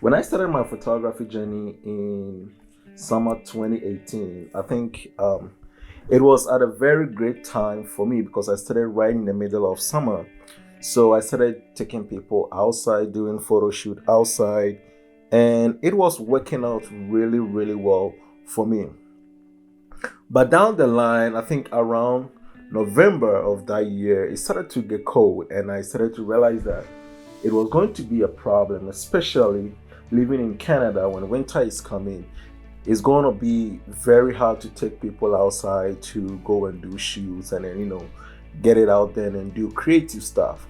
When I started my photography journey in summer 2018, I think it was at a very great time for me because I started right in the middle of summer. So I started taking people outside, doing photo shoot outside, and it was working out really, really well for me. But down the line, I think around November of that year, it started to get cold, and I started to realize that it was going to be a problem, especially living in Canada when winter is coming. It's going to be very hard to take people outside to go and do shoots and then, get it out there and do creative stuff.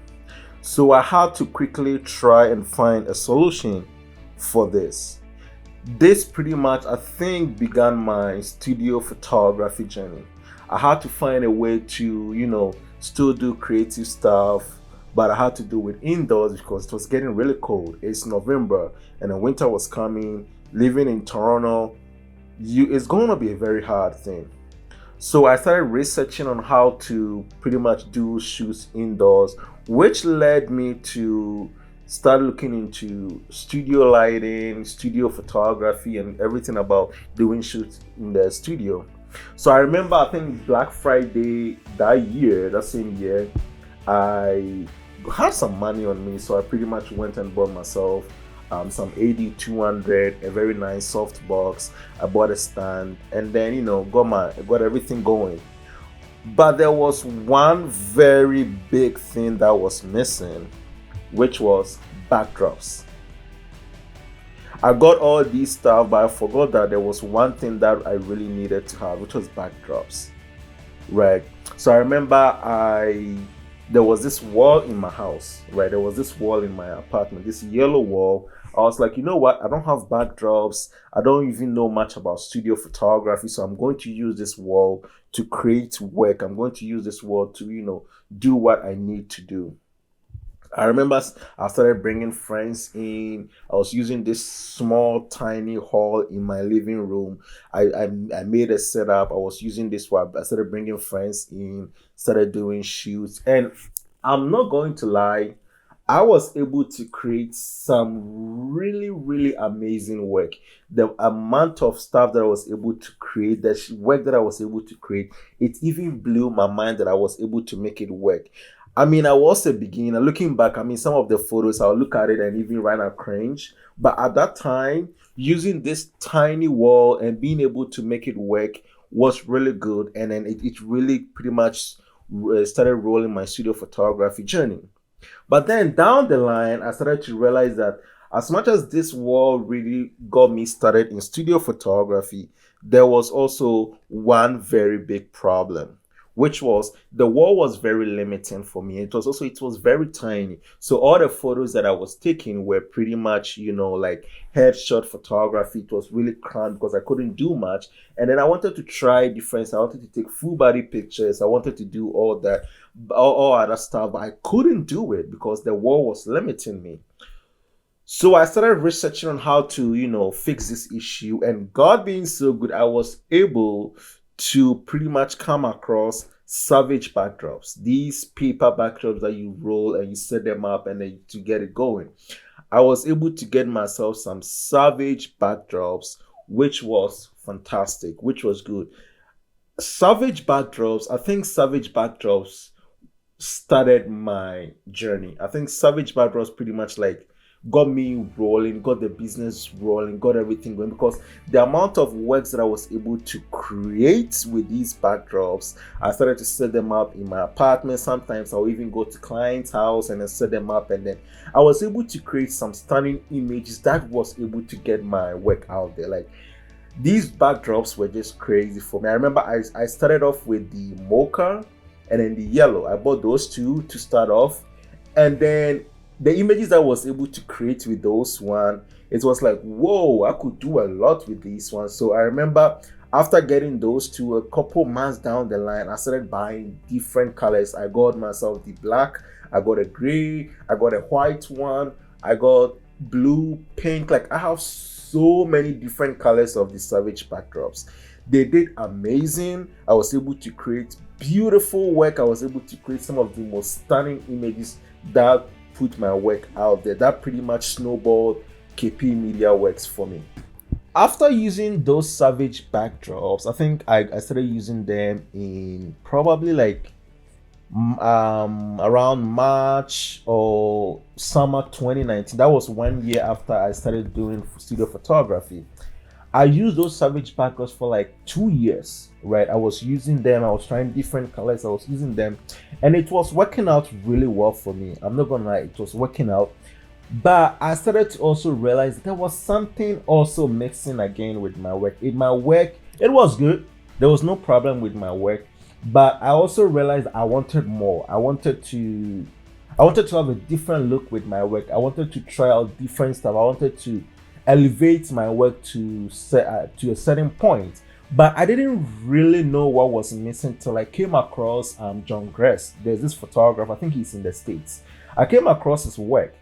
So I had to quickly try and find a solution for this. This pretty much, I think, began my studio photography journey. I had to find a way to, still do creative stuff, but I had to do it indoors because it was getting really cold. It's November and the winter was coming. Living in Toronto, it's going to be a very hard thing. So I started researching on how to pretty much do shoots indoors, which led me to start looking into studio lighting, studio photography, and everything about doing shoots in the studio. So I remember, I think Black Friday that same year, I had some money on me, so I pretty much went and bought myself some AD200, a very nice soft box. I bought a stand, and then got everything going. But there was one very big thing that was missing, which was backdrops. I got all these stuff, but I forgot that there was one thing that I really needed to have, which was backdrops. Right. So I remember there was this wall in my house, right? There was this wall in my apartment, this yellow wall. I was like, you know what? I don't have backdrops. I don't even know much about studio photography. So I'm going to use this wall to create work. I'm going to use this wall to, do what I need to do. I remember I started bringing friends in. I was using this small, tiny hall in my living room. I made a setup. I was using this one. I started bringing friends in, started doing shoots. And I'm not going to lie, I was able to create some really, really amazing work. The amount of stuff that I was able to create, work that I was able to create, it even blew my mind that I was able to make it work. I mean, I was a beginner. Looking back, some of the photos, I'll look at it and even right now cringe. But at that time, using this tiny wall and being able to make it work was really good. And then it really pretty much started rolling my studio photography journey. But then down the line, I started to realize that as much as this wall really got me started in studio photography, there was also one very big problem, which was the wall was very limiting for me. It was very tiny. So all the photos that I was taking were pretty much, like headshot photography. It was really cramped because I couldn't do much. And then I wanted to try different. I wanted to take full body pictures. I wanted to do all that, all other stuff, but I couldn't do it because the wall was limiting me. So I started researching on how to, fix this issue. And God being so good, I was able to pretty much come across Savage backdrops. These paper backdrops that you roll and you set them up and then to get it going. I was able to get myself some Savage backdrops, which was fantastic, which was good. I think Savage backdrops started my journey. I think Savage backdrops pretty much like got me rolling, got the business rolling, got everything going, because the amount of works that I was able to create with these backdrops, I started to set them up in my apartment. Sometimes I'll even go to client's house and then set them up, and then I was able to create some stunning images that was able to get my work out there. Like, these backdrops were just crazy for me. I remember I started off with the mocha and then the yellow. I bought those two to start off, and then the images I was able to create with those one, it was like, whoa, I could do a lot with these ones. So I remember after getting those two, a couple months down the line, I started buying different colors. I got myself the black, I got a gray, I got a white one, I got blue, pink. Like, I have so many different colors of the Savage backdrops. They did amazing. I was able to create beautiful work. I was able to create some of the most stunning images that put my work out there. That pretty much snowballed KP Media works for me. After using those Savage backdrops, I think I started using them in probably like around March or summer 2019. That was 1 year after I started doing studio photography. I used those Savage backdrops for like 2 years, right? I was using them, I was trying different colors, I was using them, and it was working out really well for me. I'm not gonna lie, it was working out. But I started to also realize there was something also mixing again with my work. In my work, it was good. There was no problem with my work. But I also realized I wanted more. I wanted to have a different look with my work. I wanted to try out different stuff. I wanted to elevate my work to a certain point. But I didn't really know what was missing till I came across John Gress. There's this photographer, I think he's in the States. I came across his work.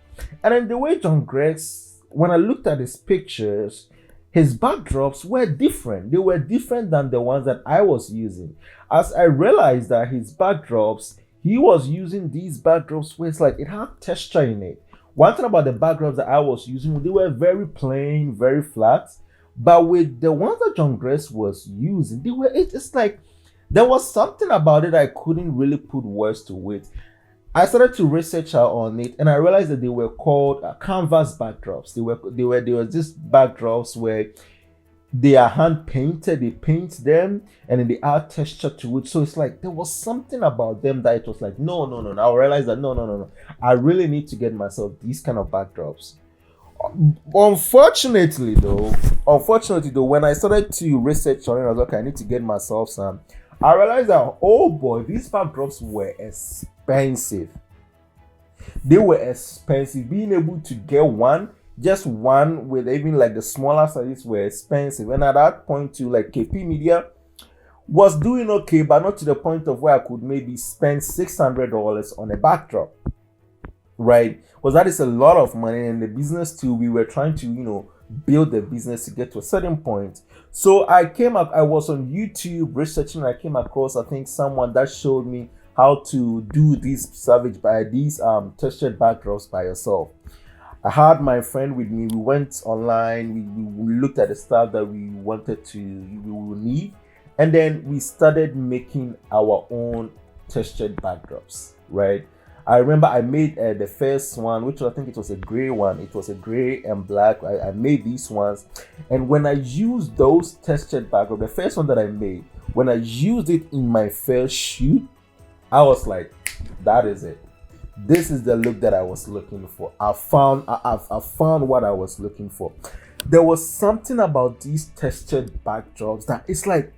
And then the way John Gress, when I looked at his pictures, his backdrops were different. They were different than the ones that I was using. As I realized that his backdrops, he was using these backdrops where it's like it had texture in it. One thing about the backdrops that I was using, they were very plain, very flat. But with the ones that John Gress was using, it's like there was something about it I couldn't really put words to it. I started to research out on it, and I realized that they were called canvas backdrops. They were just backdrops where they are hand painted. They paint them, and then they add texture to it. So it's like there was something about them that it was like, no. I realized that no. I really need to get myself these kind of backdrops. Unfortunately though, when I started to research on it, I was like, okay, I need to get myself some. I realized that, oh boy, these backdrops were expensive. They were expensive. Being able to get just one with even like the smaller sizes were expensive. And at that point too, like KP Media was doing okay, but not to the point of where I could maybe spend $600 on a backdrop. Right? Because that is a lot of money, and the business too, we were trying to, build the business to get to a certain point. So I was on YouTube researching. I came across, I think, someone that showed me how to do these textured backdrops by yourself. I had my friend with me. We went online. We looked at the stuff that we will need, and then we started making our own textured backdrops. Right? I remember I made the first one, which I think it was a gray one. It was a gray and black. I made these ones. And when I used those textured backdrops, the first one that I made, when I used it in my first shoot, I was like, that is it. This is the look that I was looking for. I found what I was looking for. There was something about these textured backdrops that it's like,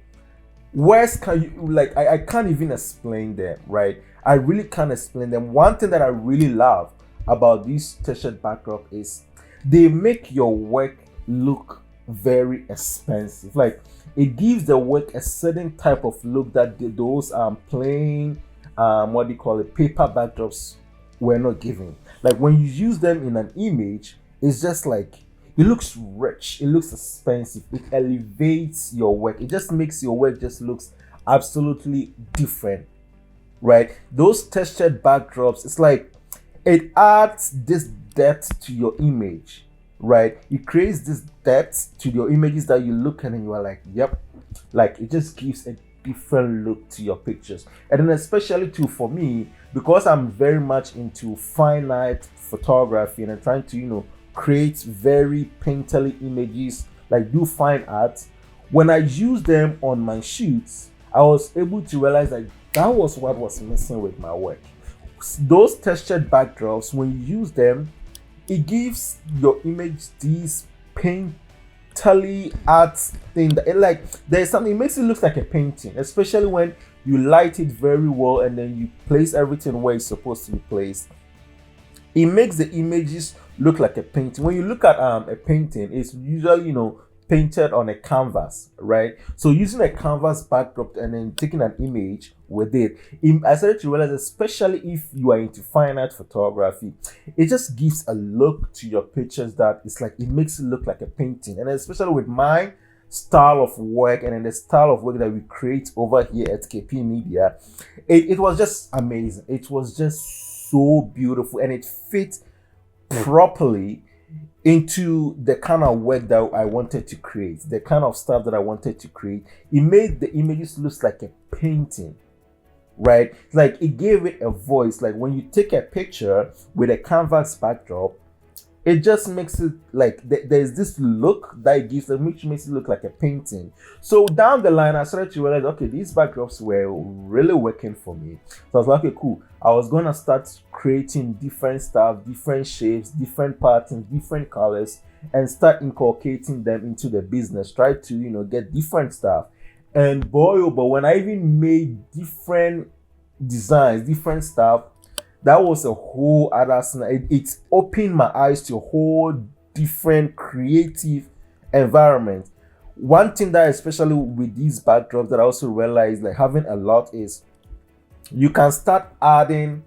words can you, like, I can't even explain them, right? I really can't explain them. One thing that I really love about these textured backdrop is they make your work look very expensive. Like, it gives the work a certain type of look that those plain paper backdrops were not giving. Like, when you use them in an image, it's just like, it looks rich, it looks expensive, it elevates your work, it just makes your work just looks absolutely different. Right? Those textured backdrops, it's like it adds this depth to your image, right? It creates this depth to your images that you look at and you are like, yep, like it just gives a different look to your pictures. And then especially too for me, because I'm very much into fine art photography and I'm trying to, create very painterly images, like do fine art. When I use them on my shoots, I was able to realize that was what was missing with my work. Those textured backdrops, when you use them, it gives your image these painterly art thing that there's something, it makes it look like a painting, especially when you light it very well and then you place everything where it's supposed to be placed. It makes the images look like a painting. When you look at a painting, it's usually painted on a canvas, right? So using a canvas backdrop and then taking an image with it, I started to realize, especially if you are into fine art photography, it just gives a look to your pictures that it's like it makes it look like a painting. And especially with my style of work and then the style of work that we create over here at KP Media, it was just amazing. It was just so beautiful and it fit properly into the kind of work that I wanted to create, the kind of stuff that I wanted to create. It made the images look like a painting, right? Like it gave it a voice. Like when you take a picture with a canvas backdrop, it just makes it like there's this look that it gives them, which makes it look like a painting. So down the line, I started to realize, okay, these backdrops were really working for me. So I was like, okay, cool. I was gonna start creating different stuff, different shapes, different patterns, different colors, and start inculcating them into the business. Try to, get different stuff. And boy, oh boy, when I even made different designs, different stuff, that was a whole other thing. It opened my eyes to a whole different creative environment. One thing that, especially with these backdrops, that I also realized, like having a lot, is you can start adding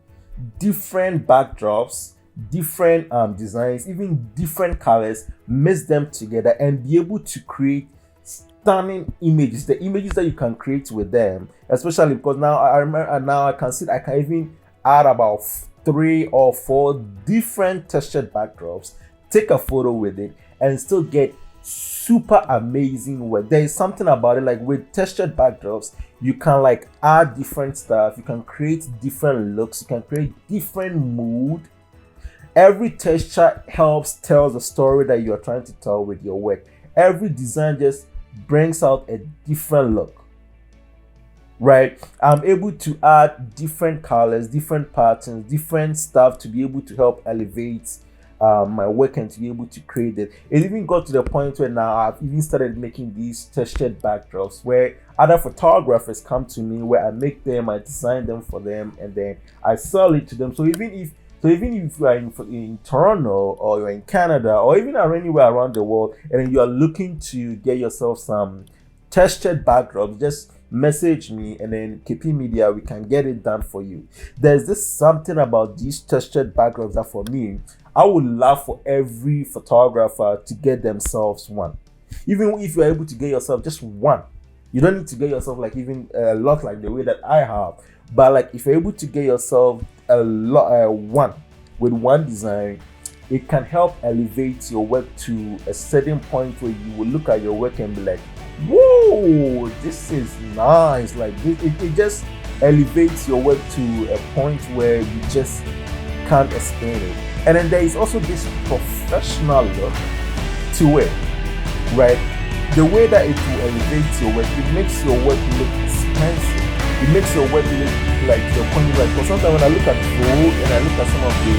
different backdrops, different designs, even different colors, mix them together, and be able to create stunning images. The images that you can create with them, especially because now I remember, and now I can even add about 3 or 4 different textured backdrops, take a photo with it, and still get super amazing work. There is something about it, like with textured backdrops, you can like add different stuff, you can create different looks, you can create different mood. Every texture helps tell the story that you're trying to tell with your work. Every design just brings out a different look. Right, I'm able to add different colors, different patterns, different stuff to be able to help elevate my work and to be able to create it. It even got to the point where now I've even started making these textured backdrops where other photographers come to me, where I make them, I design them for them, and then I sell it to them. So even if you are in Toronto, or you're in Canada, or even anywhere around the world, and then you are looking to get yourself some textured backdrops, just message me, and then KP Media, we can get it done for you. There's this something about these textured backdrops that, for me, I would love for every photographer to get themselves one. Even if you're able to get yourself just one, you don't need to get yourself like even a lot like the way that I have, but like if you're able to get yourself a lot, one with one design, it can help elevate your work to a certain point where you will look at your work and be like, whoa, this is nice. Like it just elevates your work to a point where you just can't explain it. And then there is also this professional look to it, right? The way that it will elevate your work, it makes your work look expensive. It makes your work look like the point, like, because sometimes when I look at Vogue and I look at some of the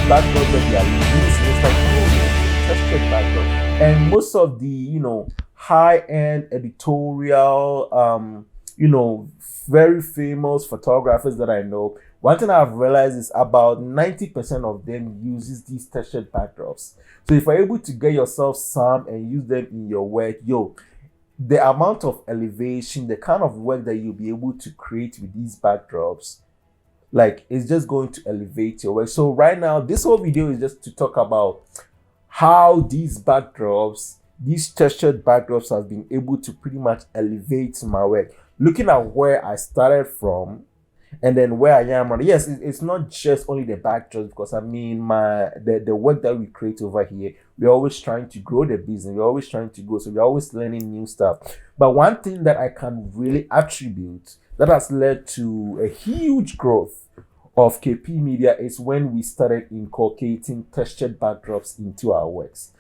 backdrops that they are using, it's like, oh, textured backdrop. And most of the, high-end editorial, very famous photographers that I know, one thing I've realized is about 90% of them uses these textured backdrops. So if you're able to get yourself some and use them in your work, the amount of elevation, the kind of work that you'll be able to create with these backdrops, like, it's just going to elevate your work. So right now, this whole video is just to talk about how these textured backdrops have been able to pretty much elevate my work. Looking at where I started from and then where I am right. Yes, it's not just only the backdrops, because I mean the work that we create over here, we're always trying to grow the business, we're always trying to go, so we're always learning new stuff. But one thing that I can really attribute that has led to a huge growth of KP Media is when we started inculcating textured backdrops into our works,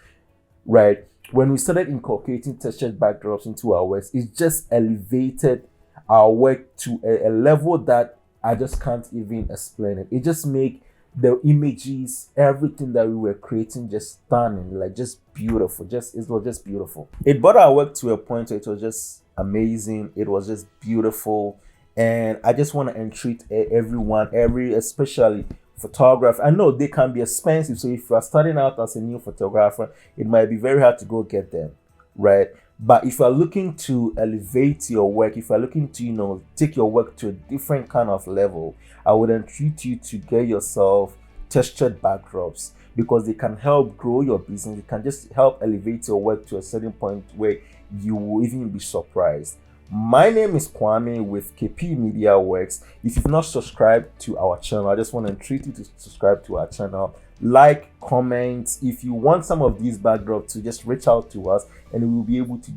right? When we started inculcating textured backdrops into our works, it just elevated our work to a level that I just can't even explain it. It just made the images, everything that we were creating, just stunning, like just beautiful. It was just beautiful. It brought our work to a point where it was just amazing. It was just beautiful. And I just want to entreat everyone, especially photographer. I know they can be expensive. So if you are starting out as a new photographer, it might be very hard to go get them, right? But if you're looking to elevate your work, if you're looking to, take your work to a different kind of level, I would entreat you to get yourself textured backdrops, because they can help grow your business. It can just help elevate your work to a certain point where you will even be surprised. My name is Kwame with KP Media Works. If you've not subscribed to our channel, I just want to entreat you to subscribe to our channel. like, comment. If you want some of these backdrops, to just reach out to us and we will be able to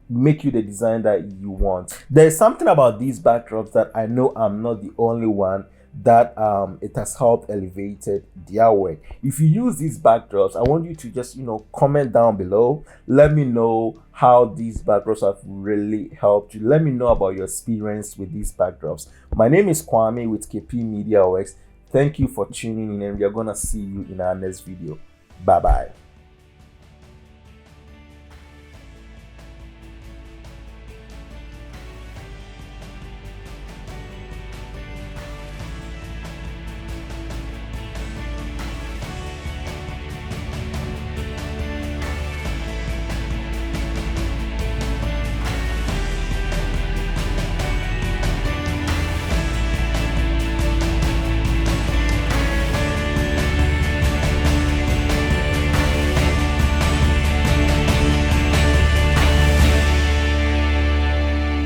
make you the design that you want. There's something about these backdrops that I know I'm not the only one that it has helped elevated their work. If you use these backdrops, I want you to just comment down below. Let me know how these backdrops have really helped you. Let me know about your experience with these backdrops. My name is Kwame with KP Media Works. Thank you for tuning in, and we are gonna see you in our next video. Bye bye.